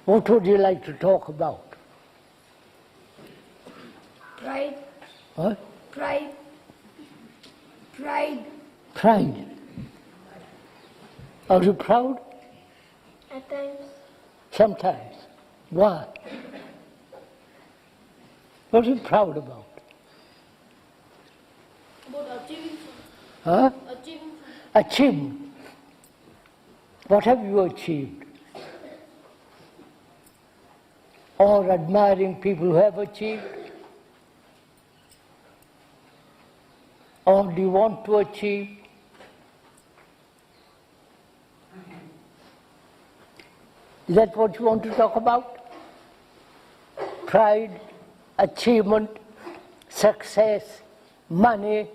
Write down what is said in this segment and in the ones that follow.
What would you like to talk about? Pride. What? Pride. Pride. Pride. Are you proud? At times. Sometimes. Why? What are you proud about? About achieving something. Huh? Achieving something. Achievement. What have you achieved? Or admiring people who have achieved? Or do you want to achieve? Is that what you want to talk about? Pride, achievement, success, money,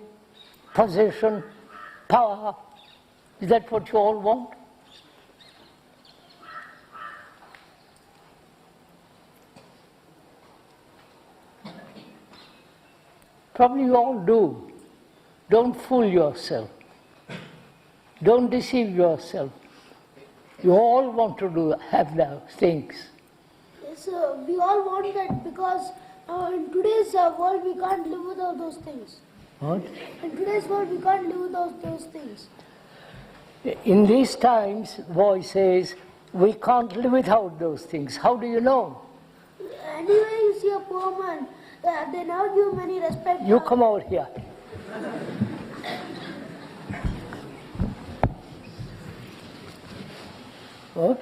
position, power. Is that what you all want? Probably you all do. Don't fool yourself. Don't deceive yourself. You all want to have those things. Yes, we all want that because in today's world we can't live without those things. What? In today's world we can't live without those things. In these times, the boy says, we can't live without those things. How do you know? Anyway, you see a poor man, they never give him any respect. You come over here. What?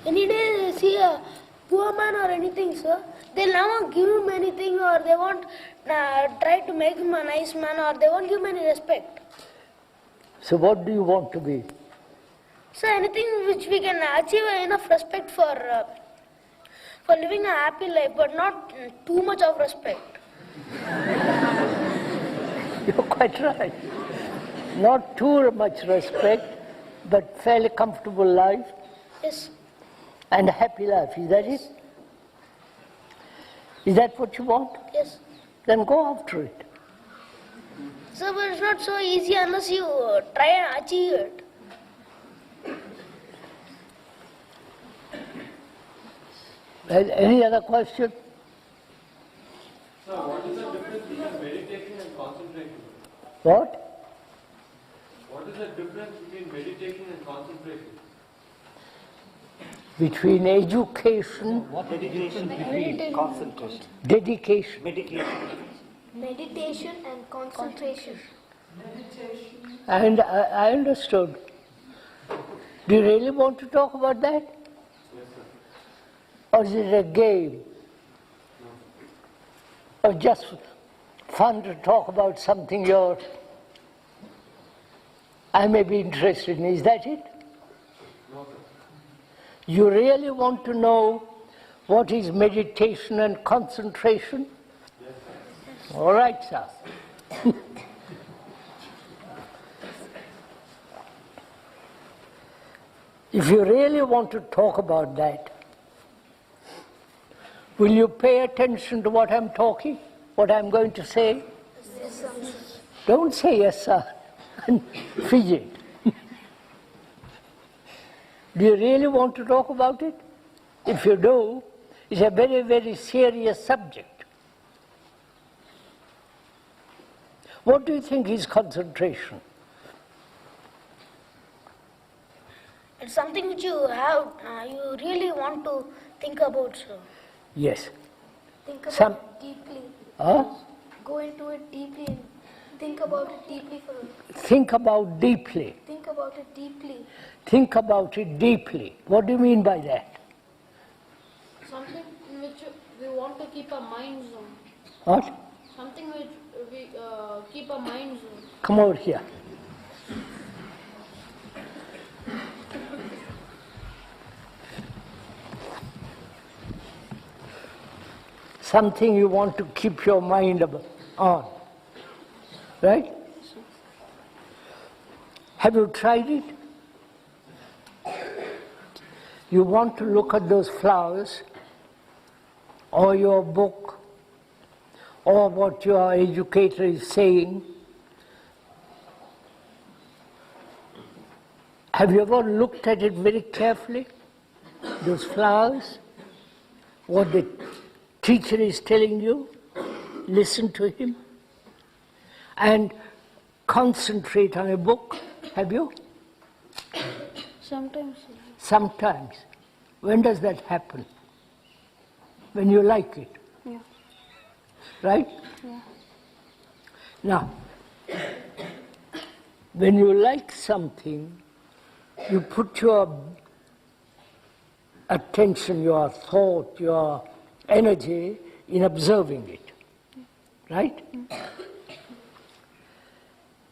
Any day they see a poor man or anything, sir, they'll never give him anything or they won't try to make him a nice man or they won't give him any respect. So what do you want to be? So anything which we can achieve enough respect for living a happy life, but not too much of respect. You're quite right. Not too much respect, but fairly comfortable life. Yes. And a happy life, is that it? Is that what you want? Yes. Then go after it. So, but it's not so easy unless you try and achieve it. Any other question? Sir, what is the difference between meditating and concentration? What? What is the difference between meditating and concentration? Between education, What dedication between concentration? dedication. Meditation and concentration. And I understood. Do you really want to talk about that? Yes, sir. Or is it a game? Or just fun to talk about something I may be interested in? Is that it? No, sir. You really want to know what is meditation and concentration? Yes, sir. All right, sir. If you really want to talk about that, will you pay attention to what I'm talking, what I'm going to say? Yes, sir. Don't say yes, sir, and fidget. Do you really want to talk about it? If you do, it's a very, very serious subject. What do you think is concentration? It's something which you have, you really want to think about, sir. Yes. Think about Some- it deeply. Huh? Go into it deeply and think about it deeply Think about deeply. Think about it deeply. Think about it deeply. What do you mean by that? Something which we want to keep our minds on. What? Something which we keep our minds on. Come over here. Something you want to keep your mind on. Right? Have you tried it? You want to look at those flowers, or your book, or what your educator is saying. Have you ever looked at it very carefully, those flowers? what the teacher is telling you, listen to him, and concentrate on a book. Have you? Sometimes. Sometimes. When does that happen? When you like it. Yeah. Right? Yeah. Now, when you like something, you put your attention, your thought, your energy in observing it. Right?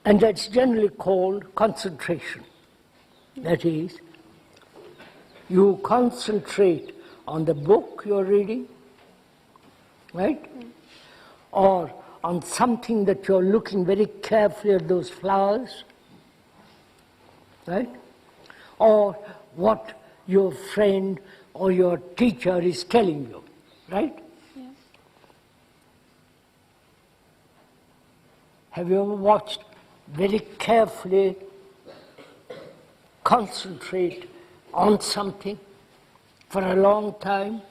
And that's generally called concentration. That is, you concentrate on the book you're reading, right? Or on something that you're looking very carefully at those flowers, right? Or what your friend or your teacher is telling you, right? Yeah. Have you ever watched very carefully, concentrate on something for a long time?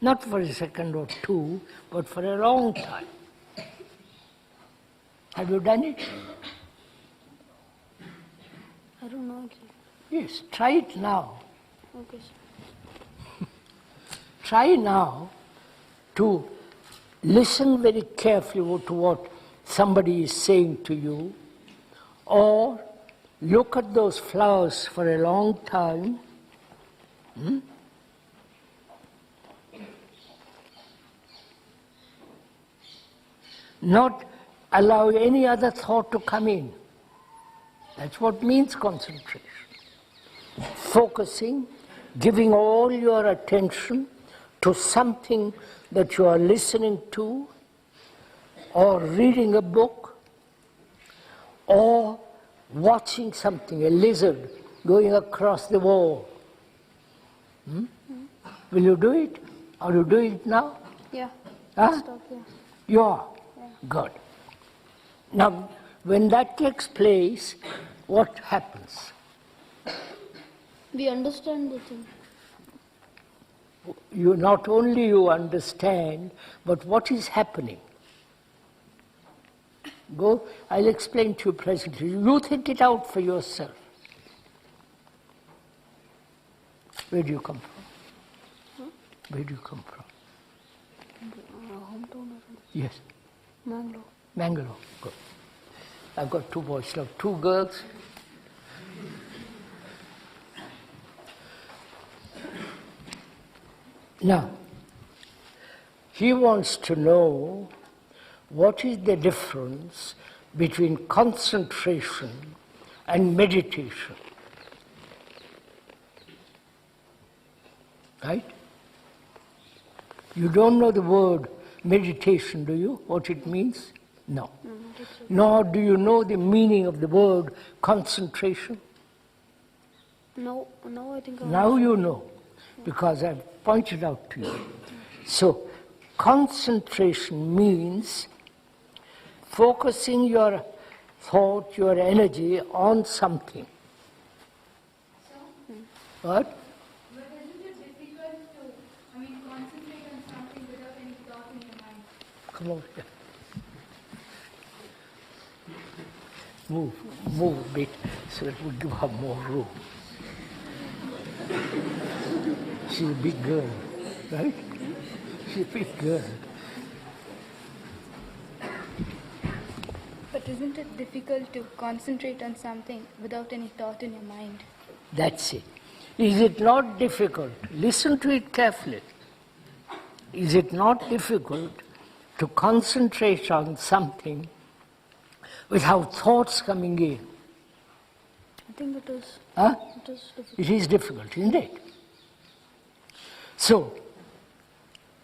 Not for a second or two, but for a long time. Have you done it? I don't know. Yes, try it now. Okay, sir. Try now to listen very carefully to what somebody is saying to you, or look at those flowers for a long time. Not allow any other thought to come in. That's what means concentration. Focusing, giving all your attention to something that you are listening to, or reading a book, or watching something, a lizard going across the wall. Will you do it? Or you do it now? Yeah. Huh? Stop, yeah. You are? Good. Now, when that takes place, what happens? We understand the thing. You not only you understand, but what is happening? Go, I'll explain to you presently. You think it out for yourself. Where do you come from? Where do you come from? Hometown. Yes. Mangalore. Mangalore. Good. I've got two boys now, two girls. Now, he wants to know what is the difference between concentration and meditation. Right? You don't know the word meditation, do you? What it means? No. Nor do you know the meaning of the word concentration? No, I think I Now you know, because I've pointed out to you. So, concentration means focusing your thought, your energy on something. What? But isn't it difficult to, concentrate on something without any thought in your mind? Come over here. Move a bit so that we give her more room. She's a big girl, right? She's a big girl. But isn't it difficult to concentrate on something without any thought in your mind? That's it. Is it not difficult? Listen to it carefully. Is it not difficult to concentrate on something without thoughts coming in? I think it is. Huh? It is difficult. It is difficult, isn't it? So,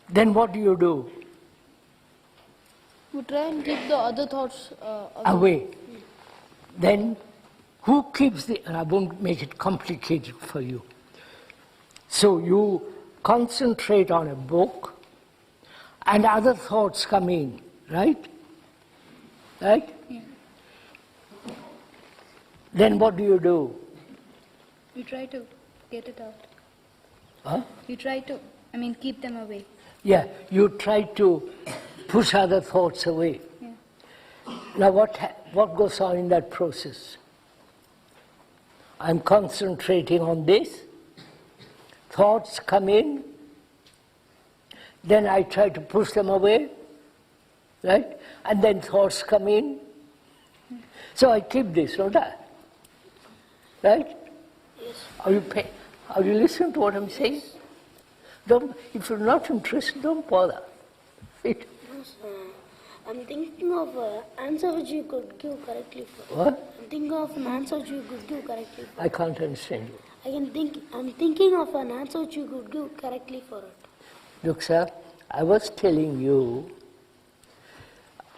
then what do? We try and keep the other thoughts Away. Then, who keeps the... And I won't make it complicated for you. So, you concentrate on a book, and other thoughts come in, right? Right? Yeah. Then what do? You try to get it out. Huh? You try to I mean, keep them away. Yeah, you try to push other thoughts away. Yeah. Now what goes on in that process? I'm concentrating on this, thoughts come in, then I try to push them away, right? And then thoughts come in. So I keep this, don't I? Right? Yes. Are you listening to what I'm saying? Don't, if you're not interested, don't bother. It, Yes, I'm thinking of an answer which you could give correctly for. what? I'm thinking of an answer which you could give correctly for. I can't understand you. I'm thinking of an answer which you could give correctly for it. Look, sir, I was telling you,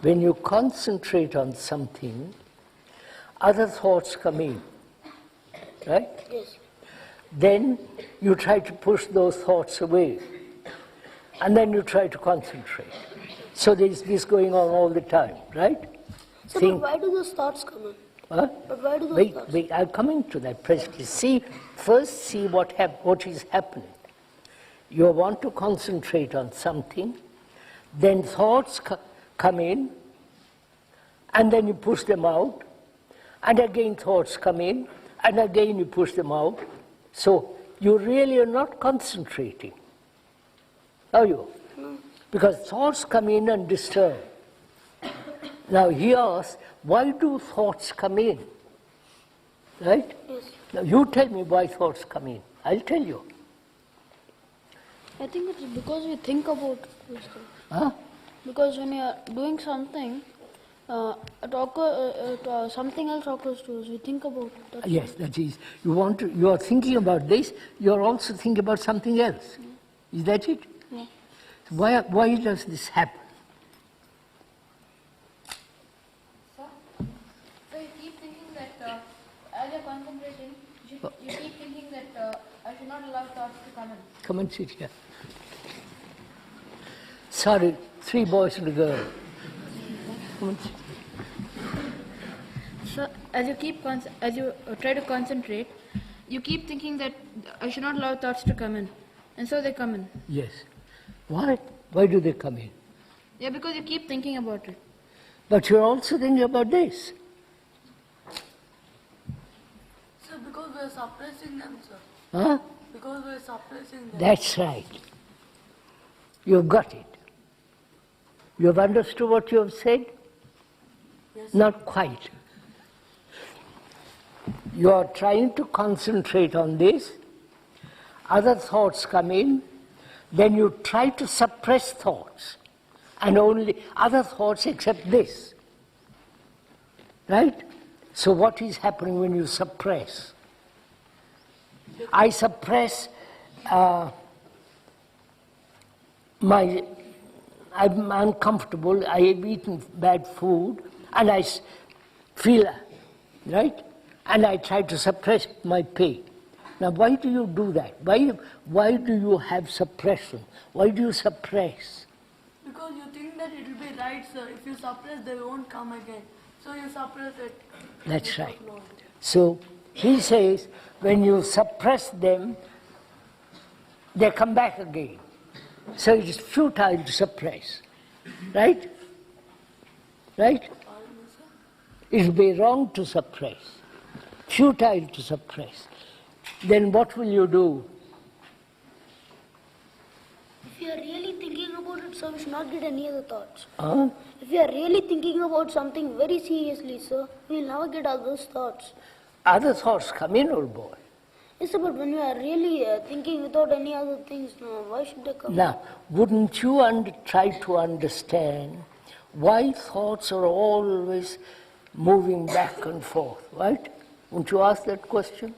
when you concentrate on something, other thoughts come in, right? Yes. Then you try to push those thoughts away, and then you try to concentrate. So there's this going on all the time, right? So, Think- but why do those thoughts come in? What? But why do those thoughts? Wait, I'm coming to that presently. First see what is happening. You want to concentrate on something, then thoughts come in, and then you push them out, and again thoughts come in, and again you push them out. So you really are not concentrating, are you? No. Because thoughts come in and disturb. Now he asks, why do thoughts come in? Right? Yes. Now you tell me why thoughts come in. I'll tell you. I think it's because we think about this thing. Huh? Because when you are doing something, something else occurs to us. We think about it. That's Yes, that is. You are thinking about this, you are also thinking about something else. Is that it? Yeah. So why does this happen? So you keep thinking that as you're concentrating, you keep thinking that I should not allow thoughts to come in. Come and sit here. Sorry, 3 boys and a girl. Come and sit. So as you try to concentrate, you keep thinking that I should not allow thoughts to come in, and so they come in. Yes. Why? Why do they come in? Yeah, because you keep thinking about it. But you're also thinking about this. Sir, because we're suppressing them, sir. Huh? Because we're suppressing them. That's right. You've got it. You've understood what you have said? Yes. Not quite. You are trying to concentrate on this, other thoughts come in, then you try to suppress thoughts, and only other thoughts except this. Right? So what is happening when you suppress? I suppress I'm uncomfortable, I have eaten bad food, and I feel, right? And I try to suppress my pain. Now, why do you do that? Why do you have suppression? Why do you suppress? Because you think that it will be right, sir. If you suppress, they won't come again. So you suppress it. That's right. So he says, when you suppress them, they come back again. So it is futile to suppress. Right? Right? It will be wrong to suppress. Futile to suppress. Then what will you do? If you are really thinking about it, sir, we should not get any other thoughts. Huh? If you are really thinking about something very seriously, sir, we will never get other thoughts. Other thoughts come in, old boy. Yes, sir, but when you are really thinking without any other things, no, why should they come? Now, wouldn't you try to understand why thoughts are always moving back and forth, right? Wouldn't you ask that question?